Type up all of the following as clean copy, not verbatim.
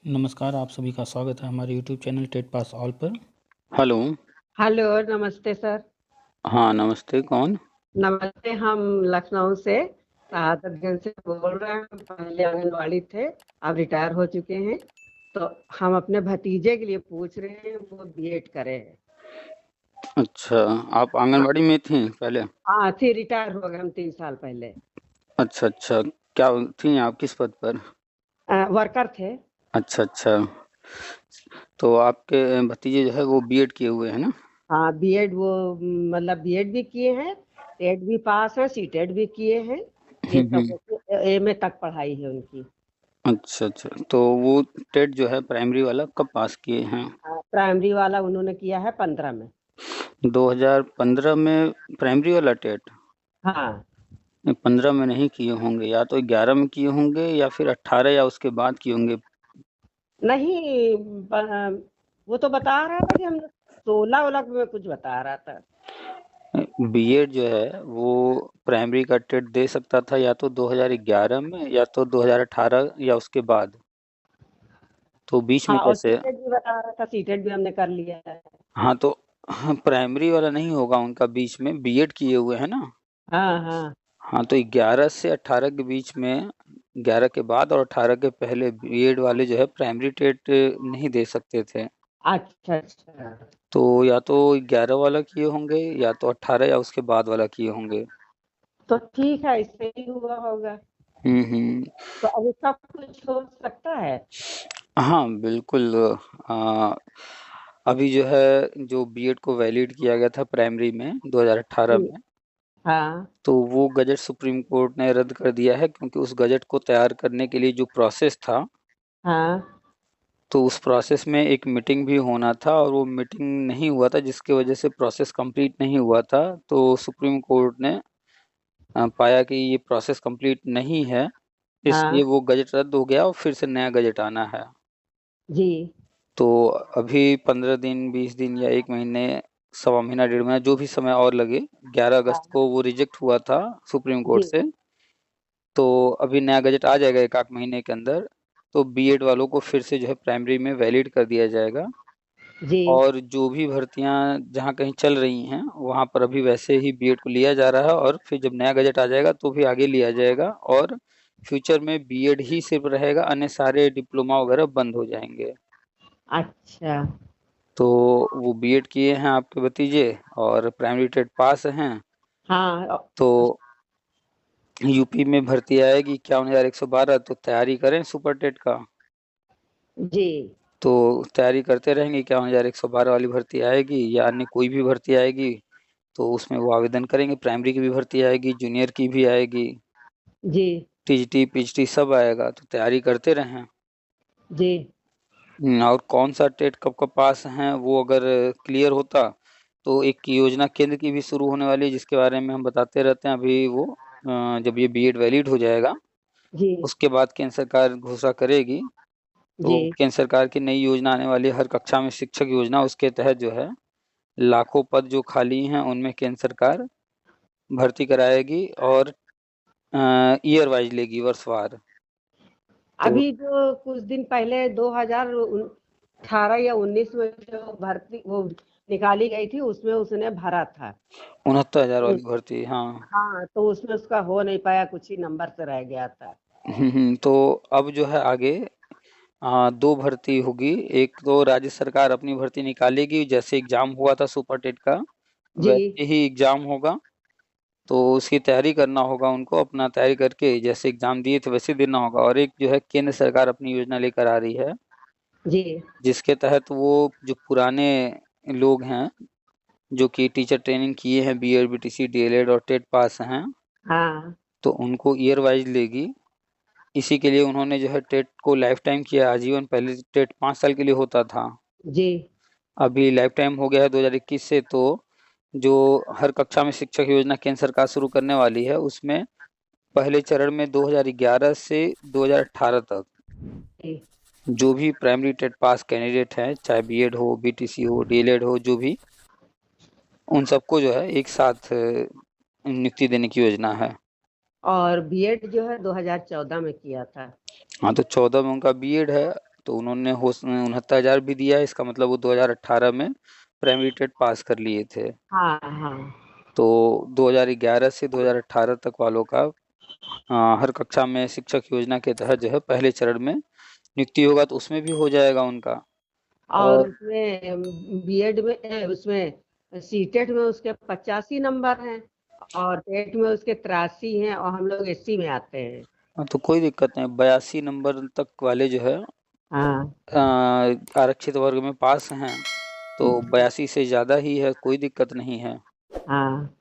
नमस्कार, आप सभी का स्वागत है हमारे YouTube channel TET pass all पर। हेलो। हेलो, नमस्ते सर। हाँ, नमस्ते। कौन? नमस्ते, हम लखनऊ से शहादतगंज से बोल रहे हैं। पहले आंगनवाड़ी थे, अब रिटायर हो चुके हैं। तो हम अपने भतीजे के लिए पूछ रहे हैं, वो बीएड करे हैं। अच्छा, आप आंगनबाड़ी में थी पहले? हाँ थी, रिटायर हो गए हम 3 साल पहले। अच्छा अच्छा, क्या थी आप, किस पद पर? वर्कर थे। अच्छा अच्छा, तो आपके भतीजे जो है वो बीएड किए हुए हैं ना? हाँ बीएड, वो मतलब बीएड भी किए हैं, टेट भी पास है, सीटेट भी किए हैं। ये सब एमए तक पढ़ाई है उनकी। अच्छा अच्छा, तो वो टेट जो है प्राइमरी वाला कब पास किए हैं? प्राइमरी वाला उन्होंने किया है 15 में। 2015 में प्राइमरी वाला टेट? हाँ 15 में नहीं किए होंगे, या तो 11 में किए होंगे या फिर 18 या उसके बाद किए होंगे। नहीं, वो तो बता रहा था कि हम 16 में कुछ बता रहा था। बीएड जो है वो प्राइमरी का टेट दे सकता था या तो 2011 में या तो 2018 या उसके बाद। तो बीच में हाँ, और कैसे? सीटेट भी बता रहा था, सीटेट भी हमने कर लिया है। हाँ तो हाँ, प्राइमरी वाला नहीं होगा उनका, बीच में बीएड किए हुए हैं ना। हाँ हाँ। हाँ तो 11 से 18 के बीच में, 11 के बाद और 18 के पहले बीएड वाले जो है प्राइमरी टेट नहीं दे सकते थे। अच्छा अच्छा। तो या तो 11 वाला किए होंगे या तो 18 या उसके बाद वाला किए होंगे। तो ठीक है, इससे ही हुआ होगा। हम्म। तो अब इसका कुछ हो सकता है? हाँ बिल्कुल। आ, अभी जो है जो बीएड को वैलिड किया गया था प्राइमरी में 2018 जी। में, हाँ तो वो गजट सुप्रीम कोर्ट ने रद्द कर दिया है, क्योंकि उस गजट को तैयार करने के लिए जो प्रोसेस था, हाँ। तो उस प्रोसेस में एक मीटिंग भी होना था और वो मीटिंग नहीं हुआ था, जिसकी वजह से प्रोसेस कंप्लीट नहीं हुआ था। तो सुप्रीम कोर्ट ने पाया कि ये प्रोसेस कंप्लीट नहीं है, इसलिए हाँ। वो गजट रद्द हो गया और फिर से नया गजट आना है। जी। तो अभी 15 दिन 20 दिन या 1 महीने, सवा महीना 1.5 महीना, जो भी समय और लगे, 11 अगस्त हाँ। को वो रिजेक्ट हुआ था सुप्रीम कोर्ट जी। से। तो अभी नया गजट आ जाएगा एक आध महीने के अंदर, तो बीएड वालों को फिर से जो है प्राइमरी में वैलिड कर दिया जाएगा। जी। और जो भी भर्तियां जहाँ कहीं चल रही हैं वहाँ पर अभी वैसे ही बीएड को लिया जा रहा है, और फिर जब नया गजट आ जाएगा तो भी आगे लिया जाएगा, और फ्यूचर में बीएड ही सिर्फ रहेगा, अन्य सारे डिप्लोमा वगैरह बंद हो जाएंगे। अच्छा। तो वो बीएड किए हैं आपके भतीजे और प्राइमरी टेट पास हैं। हाँ तो यूपी में भर्ती आएगी 51,112, तो तैयारी करें सुपर टेट का। जी। तो तैयारी करते रहेंगे, 51,112 वाली भर्ती आएगी या अन्य कोई भी भर्ती आएगी तो उसमें वो आवेदन करेंगे। प्राइमरी की भी भर्ती आएगी, जूनियर की भी आएगी, जी। टीजीटी पीजीटी सब आएगा, तो तैयारी करते रहें। जी। और कौन सा टेट कब कब पास हैं वो अगर क्लियर होता, तो एक योजना केंद्र की भी शुरू होने वाली है, जिसके बारे में हम बताते रहते हैं। अभी वो जब ये बीएड वैलिड हो जाएगा जी। उसके बाद केंद्र सरकार घोषणा करेगी, तो जी। केंद्र सरकार की नई योजना आने वाली है, हर कक्षा में शिक्षक योजना। उसके तहत जो है लाखों पद जो खाली हैं उनमें केंद्र सरकार भर्ती कराएगी, और ईयर वाइज लेगी, वर्षवार। तो अभी जो कुछ दिन पहले 2018 या 19 में जो भर्ती वो निकाली गई थी, उसमें उसने भरा था। 69,000 तो वाली भर्ती, हाँ। हाँ, तो उसमें उसका हो नहीं पाया, कुछ ही नंबर से रह गया था। तो अब जो है आगे दो भर्ती होगी। एक तो राज्य सरकार अपनी भर्ती निकालेगी, जैसे एग्जाम हुआ था सुपर टेट का जी। वैसे ही एग्जाम होगा। तो उसकी तैयारी करना होगा उनको, अपना तैयारी करके जैसे एग्जाम दिए थे वैसे देना होगा। और एक जो है केंद्र सरकार अपनी योजना लेकर आ रही है, जी। जिसके तहत वो जो पुराने लोग हैं जो कि टीचर ट्रेनिंग किए हैं, बीएड बीटीसी डीएलएड और टेट पास हैं, हाँ। तो उनको ईयर वाइज लेगी। इसी के लिए उन्होंने जो है टेट को लाइफ टाइम किया, आजीवन। पहले टेट 5 साल के लिए होता था, जी। अभी लाइफ टाइम हो गया है 2021 से। तो जो हर कक्षा में शिक्षक योजना केंद्र सरकार शुरू करने वाली है, उसमें पहले चरण में 2011 से 2018 तक जी। जो भी प्राइमरी टेट पास कैंडिडेट हैं, चाहे बीएड हो, बीटीसी हो, डीएलएड हो, जो भी, उन सबको जो है एक साथ नियुक्ति देने की योजना है। और बीएड जो है 2014 में किया था। हाँ तो 14 में उनका बीएड है, तो उन्होंने 69,000 भी दिया है, इसका मतलब वो 2018 में प्राइमरी टेट पास कर लिए थे। हाँ हाँ तो 2011 से 2018 तक वालों का हर कक्षा में शिक्षक योजना के तहत जो है पहले चरण में नियुक्ति होगा, तो उसमें भी हो जाएगा उनका। और और उसमें बीएड में उसमें सीटेट में उसके 85 नंबर हैं और टेट में उसके 83 हैं और हम लोग एससी में आते हैं। तो कोई दिक्कत नहीं, 82 नंबर तक वाले जो है हाँ आरक्षित वर्ग में पास हैं, तो 82 से ज़्यादा ही है, कोई दिक्कत नहीं है। हाँ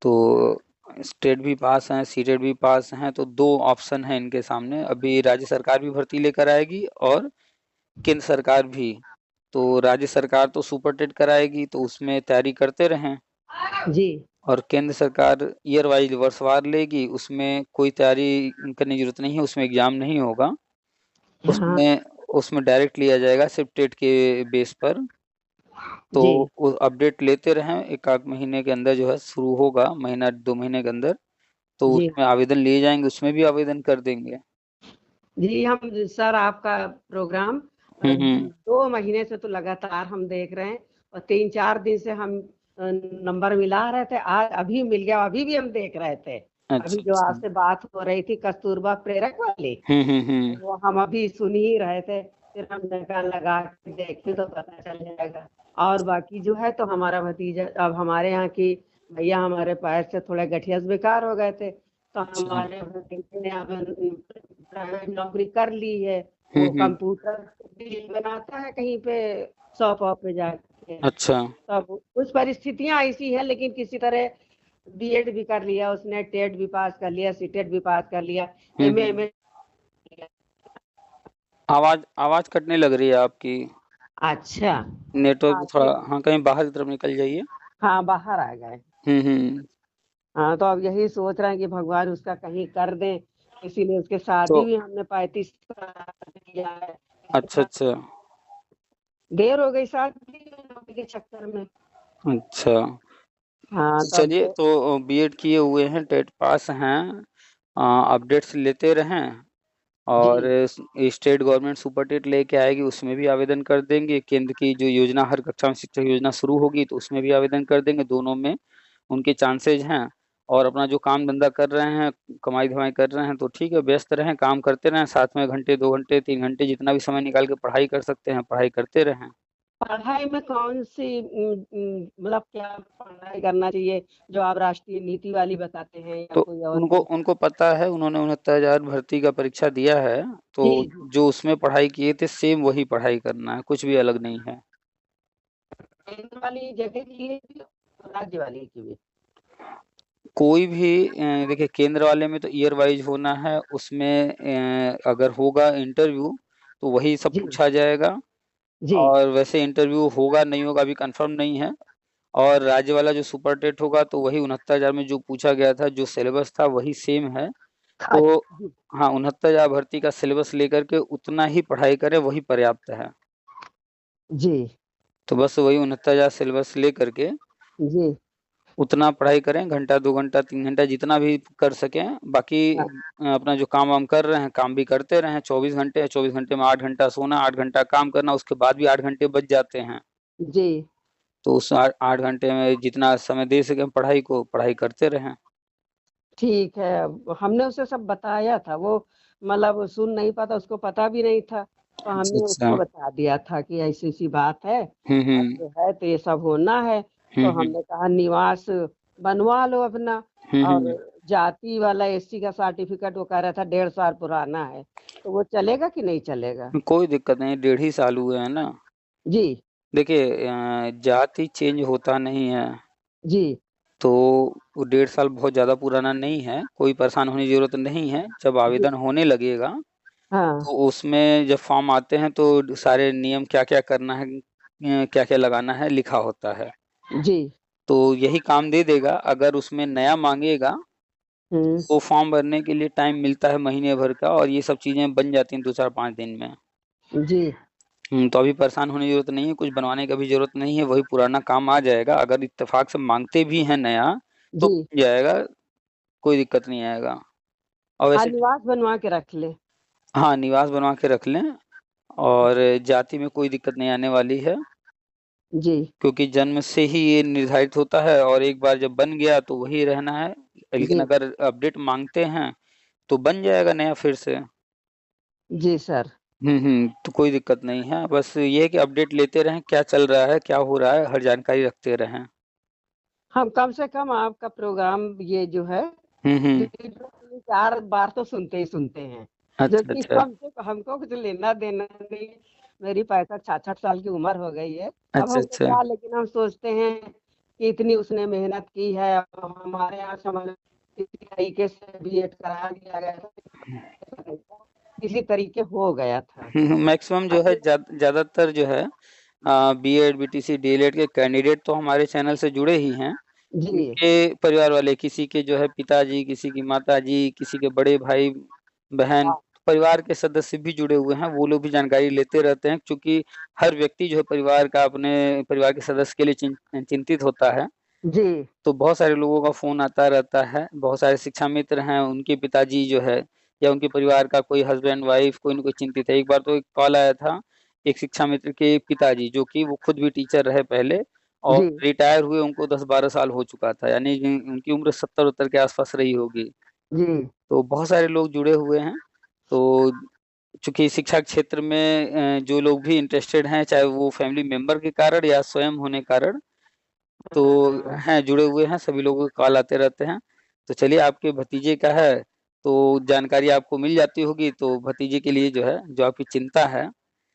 तो स्टेट भी पास हैं, सीटेट भी पास हैं, तो दो ऑप्शन है इनके सामने। अभी राज्य सरकार भी भर्ती लेकर आएगी और केंद्र सरकार भी। तो राज्य सरकार तो सुपर टेट कराएगी, तो उसमें तैयारी करते रहें, जी और केंद्र सरकार ईयर वाइज वर्षवार लेगी, उसमें कोई तैयारी करने की जरूरत नहीं है, उसमें एग्जाम नहीं होगा, हाँ उसमें उसमें डायरेक्ट लिया जाएगा सिर्फ टेट के बेस पर। तो जी वो अपडेट लेते रहें, एक आध महीने के अंदर जो है शुरू होगा, महीना 2 महीने के अंदर, तो जी उसमें आवेदन लिए जाएंगे, उसमें भी आवेदन कर देंगे। जी हम सर आपका प्रोग्राम हम्म। 2 महीने से तो लगातार हम देख रहे हैं और 3-4 दिन से हम नंबर मिला रहे थे। आज अभी मिल गया, अभी भी हम देख रहे थे। अभी अच्छा जो अच्छा। आपसे बात हो रही थी कस्तूरबा प्रेरक वाली, हम्म। वो हम अभी सुन ही रहे थे। फिर हमने कहा लगा के देखे तो पता चल जाएगा। और बाकी जो है तो हमारा भतीजा, अब हमारे यहाँ की भैया हमारे पैर से थोड़े गठिया से बेकार हो गए थे, तो अच्छा। हमारे भतीजे ने अब प्राइवेट नौकरी कर ली है। वो हम्म। कंप्यूटर बिल बनाता है कहीं पे, शॉप वॉप पे जाके। अच्छा। तब कुछ परिस्थितियां ऐसी है, लेकिन किसी तरह बीएड भी कर लिया उसने, टेट भी पास कर लिया, सीटेट भी पास कर लिया, एमए हम्म। एमए। आवाज आवाज कटने लग रही है आपकी, अच्छा। नेटवर्क हाँ थोड़ा, हाँ कहीं बाहर की तरफ निकल जाइए। हाँ बाहर आ गए। हम्म। हाँ तो अब यही सोच रहे हैं कि भगवान उसका कहीं कर दें। इसीलिए उसके तो शादी भी हमने 35 साल किया है। अच्छा अच्छा। देर हो गई शादी के चक्कर में। अच्छा, हाँ तो तो अब चलिए, तो बीएड किए हुए हैं, टेट पास हैं, अपडेट्स लेते रहें, और जी स्टेट गवर्नमेंट सुपर टेट लेके आएगी, उसमें भी आवेदन कर देंगे। केंद्र की जो योजना हर कक्षा में शिक्षक योजना शुरू होगी, तो उसमें भी आवेदन कर देंगे, दोनों में उनके चांसेज हैं। और अपना जो काम धंधा कर रहे हैं, कमाई धमाई कर रहे हैं, तो ठीक है, व्यस्त रहें, काम करते रहें, साथ में घंटे 2 घंटे 3 घंटे जितना भी समय निकाल के पढ़ाई कर सकते हैं, पढ़ाई करते रहें। पढ़ाई में कौन सी मतलब क्या पढ़ाई करना चाहिए? जो आप राष्ट्रीय नीति वाली बताते हैं या तो कोई और उनको भी? उनको पता है, उन्होंने 69,000 भर्ती का परीक्षा दिया है, तो जी जी। जो उसमें पढ़ाई किए थे सेम वही पढ़ाई करना है, कुछ भी अलग नहीं है। केंद्र वाली जगह के लिए भी और राज्य वाली की भी? कोई भी देखिए, केंद्र वाले में तो ईयर वाइज होना है, उसमें अगर होगा इंटरव्यू तो वही सब जी पूछा जाएगा। जी। और वैसे इंटरव्यू होगा नहीं होगा अभी कंफर्म नहीं है। और राज्य वाला जो सुपर टेट होगा, तो वही 69,000 में जो पूछा गया था, जो सिलेबस था वही सेम है। अच्छा तो जी हाँ, 69,000 भर्ती का सिलेबस लेकर के उतना ही पढ़ाई करें, वही पर्याप्त है। जी तो बस वही 69,000 सिलेबस लेकर के जी। उतना पढ़ाई करें, घंटा 2 घंटा 3 घंटा जितना भी कर सकें। बाकी हाँ, अपना जो काम वाम कर रहे हैं, काम भी करते रहें। 24 घंटे, 24 घंटे में 8 घंटा सोना, 8 घंटा काम करना, उसके बाद भी 8 घंटे बच जाते हैं। जी तो उस 8 घंटे में जितना समय दे सकें पढ़ाई को, पढ़ाई करते रहें। ठीक है। अब हमने उसे सब बताया था, वो मतलब सुन नहीं पाता, उसको पता भी नहीं था, तो अच्छा हमने अच्छा। उसको बता दिया था कि ऐसी ऐसी बात है। अब हम्म। जो है तो ये सब होना है। तो हम्म। हमने कहा निवास बनवा लो अपना। और हम्म। जाति वाला एससी का सर्टिफिकेट वो कह रहा था 1.5 साल पुराना है, तो वो चलेगा कि नहीं चलेगा? कोई दिक्कत नहीं, 1.5 ही साल हुए हैं ना। जी देखिए, जाति चेंज होता नहीं है, जी तो वो 1.5 साल बहुत ज़्यादा पुराना नहीं है, कोई परेशान होने की ज़रूरत नहीं है। जब जी। आवेदन होने लगेगा, हाँ तो उसमें जब फॉर्म आते हैं, तो सारे नियम क्या क्या करना है, क्या क्या लगाना है, लिखा होता है। जी। तो यही काम दे देगा। अगर उसमें नया मांगेगा, हम्म। तो फॉर्म भरने के लिए टाइम मिलता है महीने भर का, और ये सब चीज़ें बन जाती हैं 2 4 5 दिन में। जी तो अभी परेशान होने की ज़रूरत नहीं है, कुछ बनवाने का भी ज़रूरत नहीं है, वही पुराना काम आ जाएगा। अगर इत्तेफाक से मांगते भी हैं नया, तो जी। बन जाएगा, कोई दिक्कत नहीं आएगा। और हाँ वैसे निवास बनवा के रख ले। हाँ, निवास बनवा के रख लें। और जाति में कोई दिक्कत नहीं आने वाली है, जी क्योंकि जन्म से ही ये निर्धारित होता है और एक बार जब बन गया तो वही रहना है। लेकिन जी अगर अपडेट मांगते हैं तो बन जाएगा नया फिर से। जी सर। तो कोई दिक्कत नहीं है, बस ये है कि अपडेट लेते रहें, क्या चल रहा है, क्या हो रहा है, हर जानकारी रखते रहें। हम कम से कम आपका प्रोग्राम ये जो है हम्म 3-4 बार तो सुनते ही सुनते हैं, जो अच्छा कि अच्छा हमको कुछ लेना देना नहीं। मेरी 65-66 साल की उम्र हो गई है, अब अच्छा हमको अच्छा क्या, लेकिन हम सोचते हैं कि इतनी उसने मेहनत की है, अब हमारे यहाँ समझ किसी तरीके से बीएड करा दिया गया, किसी तरीके हो गया था। मैक्सिमम जो है ज्यादातर जो है बीएड बीटीसी डीएलएड के कैंडिडेट तो हमारे चैनल से जुड़े ही हैं। जी उनके परिवार वाले, किसी के जो है पिताजी, किसी की माताजी, किसी के बड़े भाई बहन, हाँ, परिवार के सदस्य भी जुड़े हुए हैं, वो लोग भी जानकारी लेते रहते हैं, क्योंकि हर व्यक्ति जो है परिवार का, अपने परिवार के सदस्य के लिए चिंतित होता है। जी तो बहुत सारे लोगों का फोन आता रहता है, बहुत सारे शिक्षा मित्र हैं, उनके पिताजी जो है या उनके परिवार का कोई हस्बैंड वाइफ कोई न कोई चिंतित है। एक बार तो एक कॉल आया था एक शिक्षा मित्र के पिताजी, जो कि वो खुद भी टीचर रहे पहले और जी रिटायर हुए, उनको 10-12 साल हो चुका था, यानी कि उनकी उम्र 70-70 के आसपास रही होगी। जी तो बहुत सारे लोग जुड़े हुए हैं। तो चूंकि शिक्षा क्षेत्र में जो लोग भी इंटरेस्टेड हैं, चाहे वो फैमिली मेंबर के कारण या स्वयं होने कारण, तो हाँ, हैं जुड़े हुए हैं, सभी लोगों के कॉल आते रहते हैं। तो चलिए, आपके भतीजे का है तो जानकारी आपको मिल जाती होगी, तो भतीजे के लिए जो है, जो आपकी चिंता है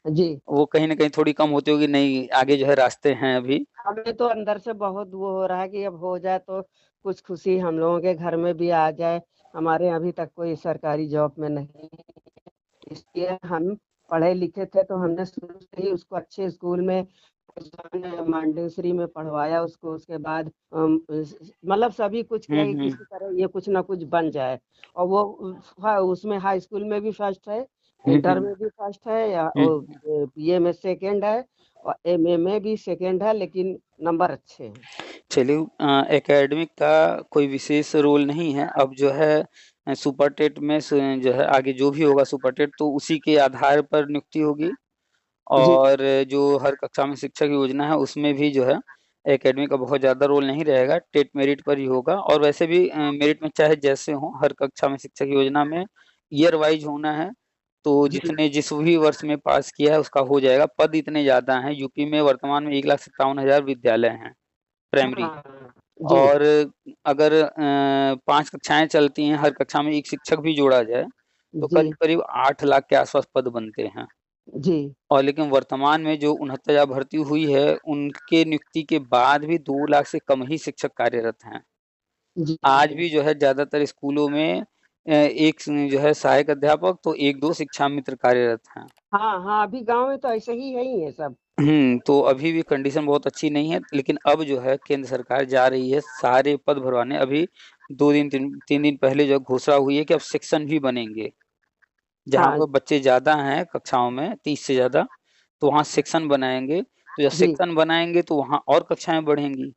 जी। वो कहीं ना कहीं थोड़ी कम होती होगी, नहीं आगे जो है रास्ते हैं अभी। हमें तो अंदर से बहुत वो हो रहा है कि अब हो जाए तो कुछ खुशी हम लोगों के घर में भी आ जाए। हमारे अभी तक कोई सरकारी जॉब में नहीं, इसलिए हम पढ़े लिखे थे तो हमने शुरू से ही उसको अच्छे स्कूल में मांडेसरी में पढ़वाया उसको। उसके बाद मतलब सभी कुछ किया कि हम्म किसी तरह ये कुछ ना कुछ बन जाए। और वो उसमें हाई स्कूल में भी फर्स्ट है, इंटर हम्म में भी फर्स्ट है, या हम्म बीए में सेकंड है, और एमए में भी सेकंड है, लेकिन नंबर अच्छे हैं। चलिए, एकेडमिक का कोई विशेष रोल नहीं है, अब जो है सुपर टेट में जो है आगे जो भी होगा सुपर टेट, तो उसी के आधार पर नियुक्ति होगी। जी और जो हर कक्षा में शिक्षक योजना है उसमें भी जो है एकेडमी का बहुत ज़्यादा रोल नहीं रहेगा, टेट मेरिट पर ही होगा। और वैसे भी मेरिट में चाहे जैसे हो, हर कक्षा में शिक्षक योजना में ईयर वाइज होना है। तो जी जिसने जिस भी वर्ष में पास किया है उसका हो जाएगा। पद इतने ज़्यादा हैं, यूपी में वर्तमान में 1,57,000 विद्यालय हैं प्राइमरी। हाँ जी और अगर 5 कक्षाएं चलती हैं, हर कक्षा में एक शिक्षक भी जोड़ा जाए, तो जी करीब करीब 8 लाख के आसपास पद बनते हैं। जी और लेकिन वर्तमान में जो 69,000 भर्ती हुई है, उनके नियुक्ति के बाद भी 2 लाख से कम ही शिक्षक कार्यरत हैं। जी आज भी जो है ज़्यादातर स्कूलों में एक जो है सहायक अध्यापक तो 1-2 शिक्षा मित्र कार्यरत हैं। हाँ हाँ, अभी गांव में तो ऐसे ही है ही है सब। तो अभी भी कंडीशन बहुत अच्छी नहीं है, लेकिन अब जो है केंद्र सरकार जा रही है सारे पद भरवाने। अभी 2 दिन 3 दिन पहले जो घोषणा हुई है कि अब सेक्शन भी बनेंगे। जहाँ हाँ पर बच्चे ज़्यादा हैं कक्षाओं में, 30 से ज़्यादा, तो वहाँ सेक्शन बनाएँगे। तो जब जी सेक्शन बनाएँगे तो वहाँ और कक्षाएँ बढ़ेंगी।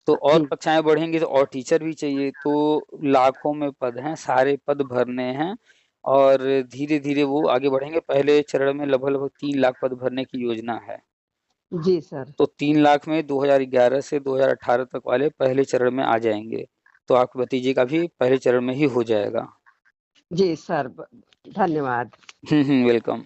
तो और जी कक्षाएँ बढ़ेंगी तो और टीचर भी चाहिए। तो लाखों में पद हैं, सारे पद भरने हैं और धीरे-धीरे वो आगे बढ़ेंगे। पहले चरण में लगभग-लगभग 3 लाख पद भरने की योजना है। जी सर। तो 3 लाख में 2011 से 2018 तक वाले पहले चरण में आ जाएँगे। तो आपके भतीजे का भी पहले चरण में ही हो जाएगा। जी सर, धन्यवाद। वेलकम।